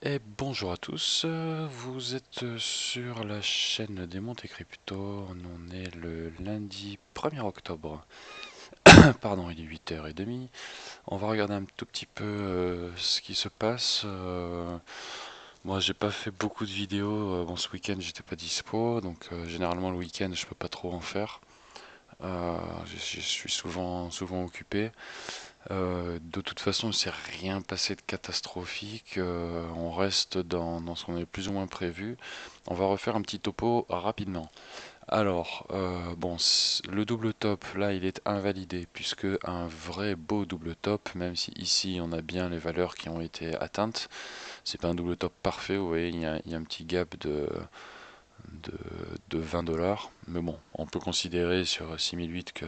Et bonjour à tous, vous êtes sur la chaîne des Monte Crypto, on est le lundi 1er octobre, pardon, il est 8h30. On va regarder un tout petit peu ce qui se passe. Moi j'ai pas fait beaucoup de vidéos, bon ce week-end j'étais pas dispo, donc généralement le week-end je peux pas trop en faire. Je suis souvent occupé. De toute façon, il ne s'est rien passé de catastrophique. On reste dans ce qu'on avait plus ou moins prévu. On va refaire un petit topo rapidement. Alors, bon, le double top, là, il est invalidé puisque un vrai beau double top, même si ici on a bien les valeurs qui ont été atteintes, c'est pas un double top parfait. Vous voyez, il y a un petit gap de, de 20 dollars. Mais bon, on peut considérer sur 6008 que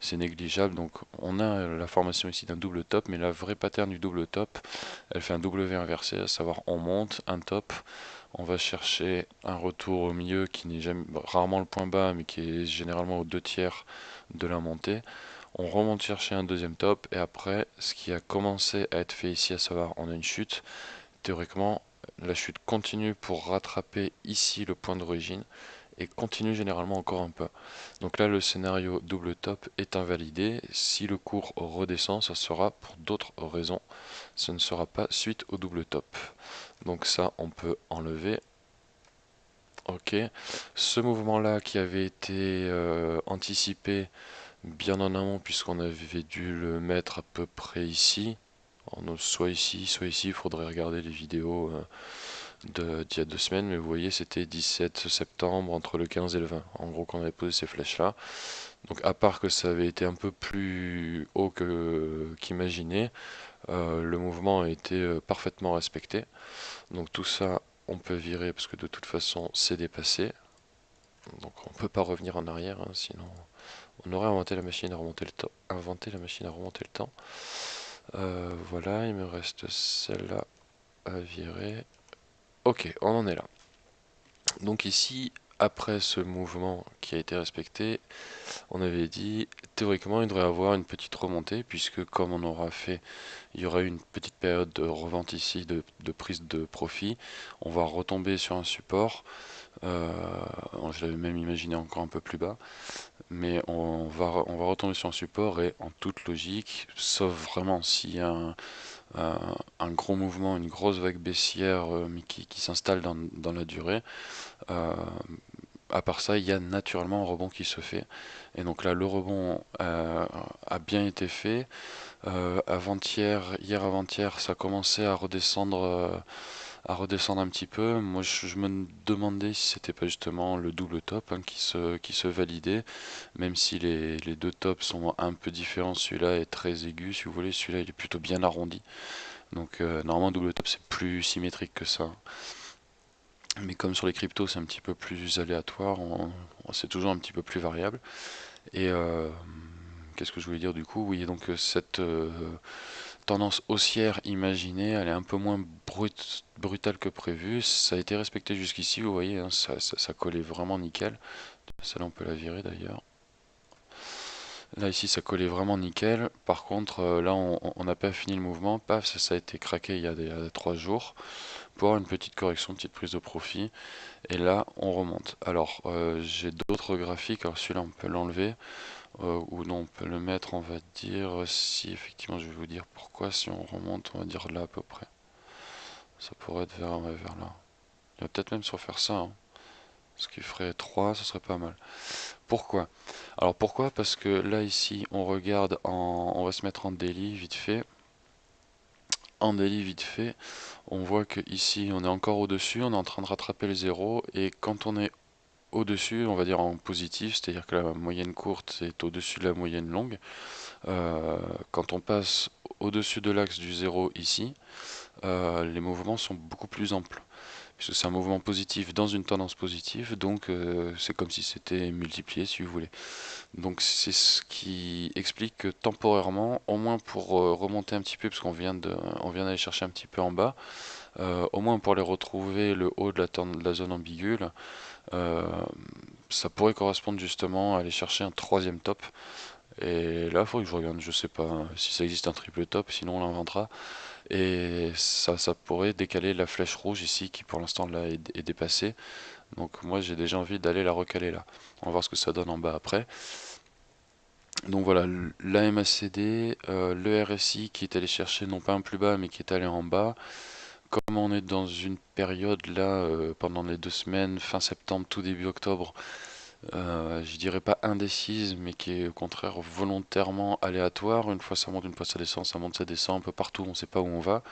c'est négligeable. Donc on a la formation ici d'un double top, mais la vraie pattern du double top, elle fait un W inversé, à savoir on monte un top, on va chercher un retour au milieu qui n'est jamais, rarement le point bas, mais qui est généralement aux deux tiers de la montée. On remonte chercher un deuxième top, et après, ce qui a commencé à être fait ici, à savoir on a une chute, théoriquement, la chute continue pour rattraper ici le point d'origine et continue généralement encore un peu. Donc là, le scénario double top est invalidé. Si le cours redescend, ça sera pour d'autres raisons. Ce ne sera pas suite au double top. Donc ça, on peut enlever. Ok. Ce mouvement-là qui avait été anticipé bien en amont, puisqu'on avait dû le mettre à peu près ici. Soit ici, il faudrait regarder les vidéos d'il y a 2 semaines, mais vous voyez, c'était 17 septembre, entre le 15 et le 20. En gros, qu'on avait posé ces flèches-là. Donc, à part que ça avait été un peu plus haut qu'imaginé, le mouvement a été parfaitement respecté. Donc, tout ça, on peut virer parce que de toute façon, c'est dépassé. Donc, on ne peut pas revenir en arrière, hein, sinon on aurait inventé la machine à remonter le temps. Inventé la machine à remonter le temps. Voilà, il me reste celle-là à virer. Ok, on en est là. Donc ici, après ce mouvement qui a été respecté, on avait dit théoriquement il devrait y avoir une petite remontée puisque comme on aura fait, il y aura eu une petite période de revente ici, de prise de profit. On va retomber sur un support. Euh, je l'avais même imaginé encore un peu plus bas, mais on va retomber sur un support et en toute logique, sauf vraiment s'il y a un gros mouvement, une grosse vague baissière mais qui s'installe dans la durée. Euh, à part ça, il y a naturellement un rebond qui se fait. Et donc là, le rebond a bien été fait. Hier avant-hier, ça commençait à redescendre un petit peu. Moi, je me demandais si c'était pas justement le double top hein, qui se validait, même si les deux tops sont un peu différents. Celui-là est très aigu, si vous voulez. Celui-là, il est plutôt bien arrondi. Donc normalement, double top, c'est plus symétrique que ça. Mais comme sur les cryptos, c'est un petit peu plus aléatoire, c'est toujours un petit peu plus variable. Et qu'est-ce que je voulais dire du coup? Oui, donc cette tendance haussière imaginée, elle est un peu moins brutale que prévu. Ça a été respecté jusqu'ici, vous voyez, hein, ça collait vraiment nickel. Celle-là, on peut la virer d'ailleurs. Là, ici, ça collait vraiment nickel. Par contre, là, on n'a pas fini le mouvement. Paf, ça a été craqué il y a 3 jours pour avoir une petite correction, une petite prise de profit. Et là, on remonte. Alors, j'ai d'autres graphiques. Alors, celui-là, on peut l'enlever. Ou non, on peut le mettre, on va dire, si effectivement, je vais vous dire pourquoi. Si on remonte, on va dire là à peu près. Ça pourrait être vers, ouais, vers là. Il va peut-être même se refaire ça, hein. Ce qui ferait 3, ce serait pas mal. Pourquoi? Alors, pourquoi? Parce que là, ici, on regarde on va se mettre en daily vite fait. En daily vite fait, on voit que ici, on est encore au-dessus. On est en train de rattraper le zéro. Et quand on est au-dessus, on va dire en positif, c'est-à-dire que la moyenne courte est au-dessus de la moyenne longue. Quand on passe au-dessus de l'axe du zéro ici, les mouvements sont beaucoup plus amples, puisque c'est un mouvement positif dans une tendance positive, donc c'est comme si c'était multiplié si vous voulez. Donc c'est ce qui explique que temporairement, au moins pour remonter un petit peu, parce on vient d'aller chercher un petit peu en bas, au moins pour aller retrouver le haut de la zone ambiguë, euh, ça pourrait correspondre justement à aller chercher un troisième top. Et là, il faut que je regarde, je sais pas si ça existe un triple top, sinon on l'inventera. et ça pourrait décaler la flèche rouge ici qui pour l'instant là est dépassée. Donc moi j'ai déjà envie d'aller la recaler là. On va voir ce que ça donne en bas après. Donc voilà, la MACD, le RSI qui est allé chercher non pas un plus bas mais qui est allé en bas. Comme on est dans une période là, pendant les 2 semaines, fin septembre, tout début octobre, je dirais pas indécise, mais qui est au contraire volontairement aléatoire. Une fois ça monte, une fois ça monte, ça descend un peu partout, on sait pas où on va.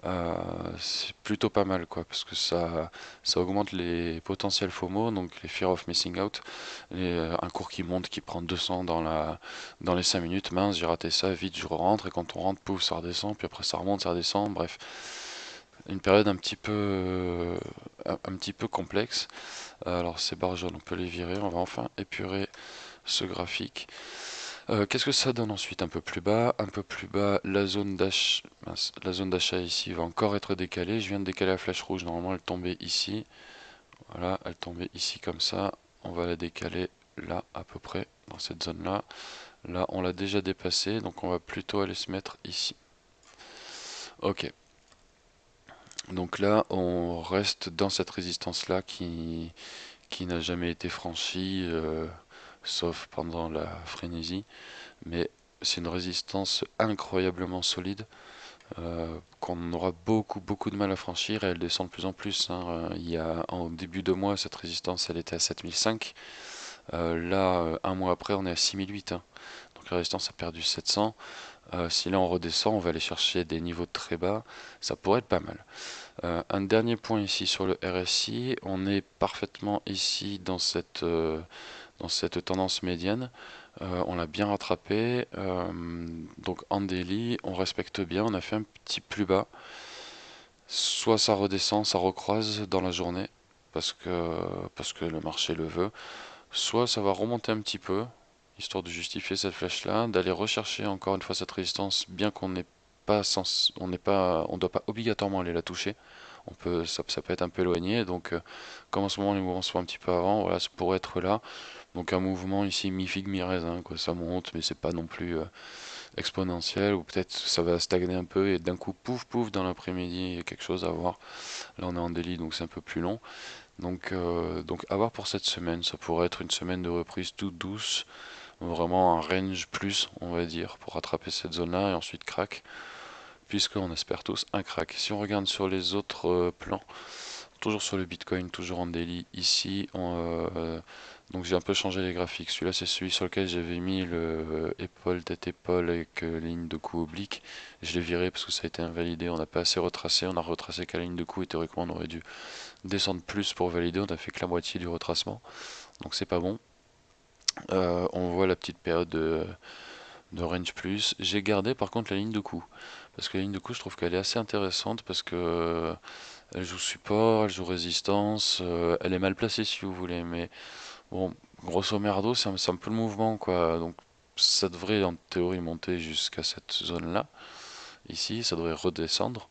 Euh, c'est plutôt pas mal quoi, parce que ça augmente les potentiels FOMO, donc les fear of missing out. Un cours qui monte, qui prend 200 dans les 5 minutes, mince, j'ai raté ça, vite je rentre, et quand on rentre, pouf, ça redescend, puis après ça remonte, ça redescend, bref. Une période un petit peu complexe. Alors ces barres jaunes, on peut les virer, on va enfin épurer ce graphique. Qu'est-ce que ça donne ensuite? Un peu plus bas, la zone d'achat ici va encore être décalée. Je viens de décaler la flèche rouge, normalement elle tombait ici. Voilà, elle tombait ici comme ça. On va la décaler là à peu près, dans cette zone là. Là on l'a déjà dépassé, donc on va plutôt aller se mettre ici. Ok, donc là on reste dans cette résistance là qui n'a jamais été franchie, sauf pendant la frénésie. Mais c'est une résistance incroyablement solide, qu'on aura beaucoup de mal à franchir, et elle descend de plus en plus, hein. Il y a en début de mois, cette résistance elle était à 7005. Là, un mois après, on est à 6008, hein. Donc la résistance a perdu 700. Si là on redescend, on va aller chercher des niveaux de très bas. Ça pourrait être pas mal. Un dernier point ici sur le RSI. On est parfaitement ici dans cette tendance médiane. On l'a bien rattrapé. Donc en daily, on respecte bien. On a fait un petit plus bas. Soit ça redescend, ça recroise dans la journée parce que le marché le veut. Soit ça va remonter un petit peu, histoire de justifier cette flèche-là, d'aller rechercher encore une fois cette résistance, bien qu'on n'est pas on doit pas obligatoirement aller la toucher. Ça peut être un peu éloigné. Donc, comme en ce moment les mouvements sont un petit peu avant, voilà, ça pourrait être là. Donc un mouvement ici mi-figue mi-raisin, quoi. Ça monte, mais c'est pas non plus exponentiel, ou peut-être ça va stagner un peu et d'un coup pouf pouf dans l'après-midi il y a quelque chose à voir. Là on est en délit donc c'est un peu plus long. Donc à voir pour cette semaine, ça pourrait être une semaine de reprise toute douce, vraiment un range plus on va dire pour rattraper cette zone là et ensuite crack, puisqu'on espère tous un crack. Si on regarde sur les autres plans, toujours sur le Bitcoin, toujours en daily ici, donc j'ai un peu changé les graphiques. Celui-là c'est celui sur lequel j'avais mis le épaule, tête épaule avec ligne de cou oblique. Je l'ai viré parce que ça a été invalidé, on n'a pas assez retracé, on a retracé qu'à la ligne de cou et théoriquement on aurait dû descendre plus pour valider, on a fait que la moitié du retracement, donc c'est pas bon. On voit la petite période de range plus. J'ai gardé par contre la ligne de cou, parce que la ligne de cou je trouve qu'elle est assez intéressante, parce que elle joue support, elle joue résistance, elle est mal placée si vous voulez, mais bon, grosso merdo, c'est un peu le mouvement quoi. Donc ça devrait en théorie monter jusqu'à cette zone là. Ici, ça devrait redescendre.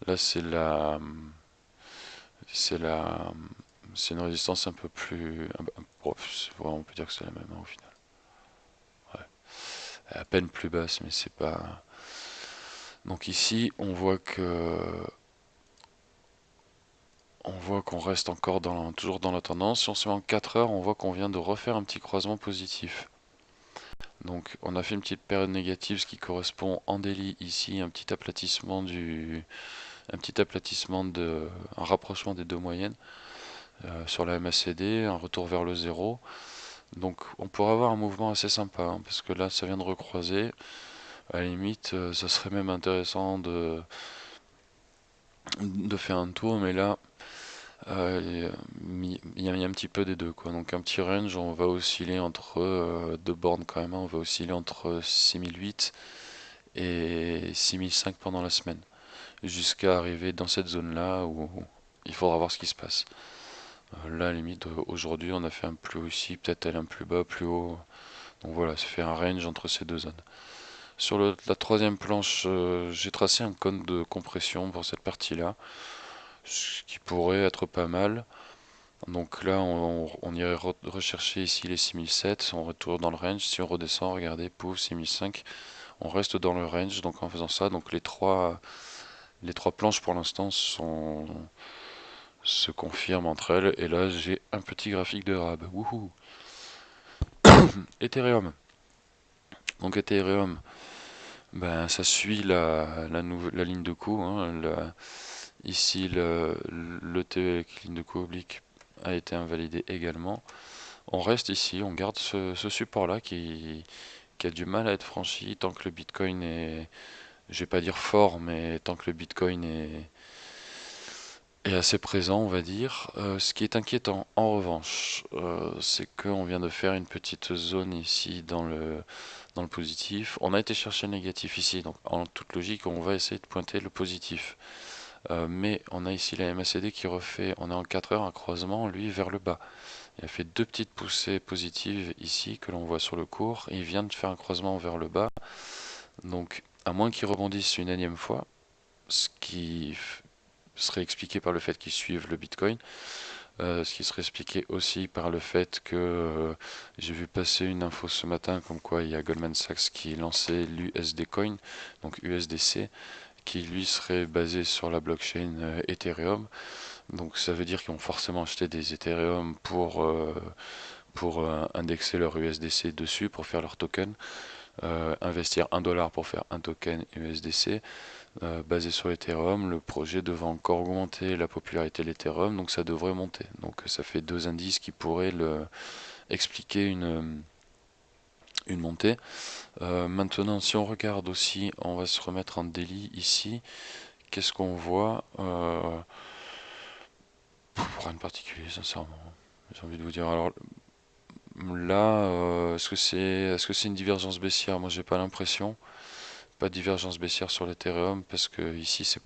Là, c'est la, c'est une résistance un peu plus. Bon, on peut dire que c'est la même hein, au final. Ouais. À peine plus basse, mais c'est pas. Donc ici, on voit qu'on reste encore toujours dans la tendance. Si on se met en 4 heures, on voit qu'on vient de refaire un petit croisement positif. Donc on a fait une petite période négative, ce qui correspond en daily ici, un rapprochement des deux moyennes sur la MACD, un retour vers le zéro. Donc on pourrait avoir un mouvement assez sympa, hein, parce que là ça vient de recroiser. À la limite, ça serait même intéressant de faire un tour, mais là il y a un petit peu des deux quoi. Donc un petit range, on va osciller entre deux bornes quand même, hein. On va osciller entre 6008 et 6005 pendant la semaine, jusqu'à arriver dans cette zone là où il faudra voir ce qui se passe. Là, à la limite, aujourd'hui, on a fait un plus haut ici, peut-être aller un plus bas, plus haut. Donc voilà, ça fait un range entre ces deux zones. Sur la troisième planche, j'ai tracé un cône de compression pour cette partie-là, ce qui pourrait être pas mal. Donc là, on irait rechercher ici les 6007, on retourne dans le range. Si on redescend, regardez, pouf, 6005, on reste dans le range. Donc en faisant ça, donc Les trois planches pour l'instant se confirment entre elles. Et là, j'ai un petit graphique de RAB. Wouhou! Ethereum. Donc Ethereum, ben, ça suit la ligne de coup, hein. Ici, le T avec ligne de coup oblique a été invalidé également. On reste ici, on garde ce support-là qui a du mal à être franchi tant que le Bitcoin est, je vais pas dire fort, mais tant que le Bitcoin est assez présent, on va dire. Ce qui est inquiétant, en revanche, c'est qu'on vient de faire une petite zone ici dans le positif. On a été chercher le négatif ici, donc en toute logique, on va essayer de pointer le positif. Mais on a ici la MACD qui refait, on est en 4 heures, un croisement, lui, vers le bas. Il a fait deux petites poussées positives ici que l'on voit sur le cours, et il vient de faire un croisement vers le bas. Donc, à moins qu'il rebondisse une énième fois, ce qui serait expliqué par le fait qu'ils suivent le Bitcoin, ce qui serait expliqué aussi par le fait que j'ai vu passer une info ce matin comme quoi il y a Goldman Sachs qui lançait l'USD Coin, donc USDC, qui lui serait basé sur la blockchain Ethereum. Donc ça veut dire qu'ils vont forcément acheter des Ethereum pour indexer leur USDC dessus, pour faire leur token, investir 1 dollar pour faire un token USDC. Basé sur Ethereum, le projet devant encore augmenter la popularité de l'Ethereum, donc ça devrait monter. Donc ça fait deux indices qui pourraient expliquer une montée. Maintenant, si on regarde aussi, on va se remettre en daily ici. Qu'est-ce qu'on voit pour rien de particulier, sincèrement. J'ai envie de vous dire. Alors là, est-ce que c'est une divergence baissière? Moi, j'ai pas l'impression. Pas de divergence baissière sur l'Ethereum parce que ici, c'est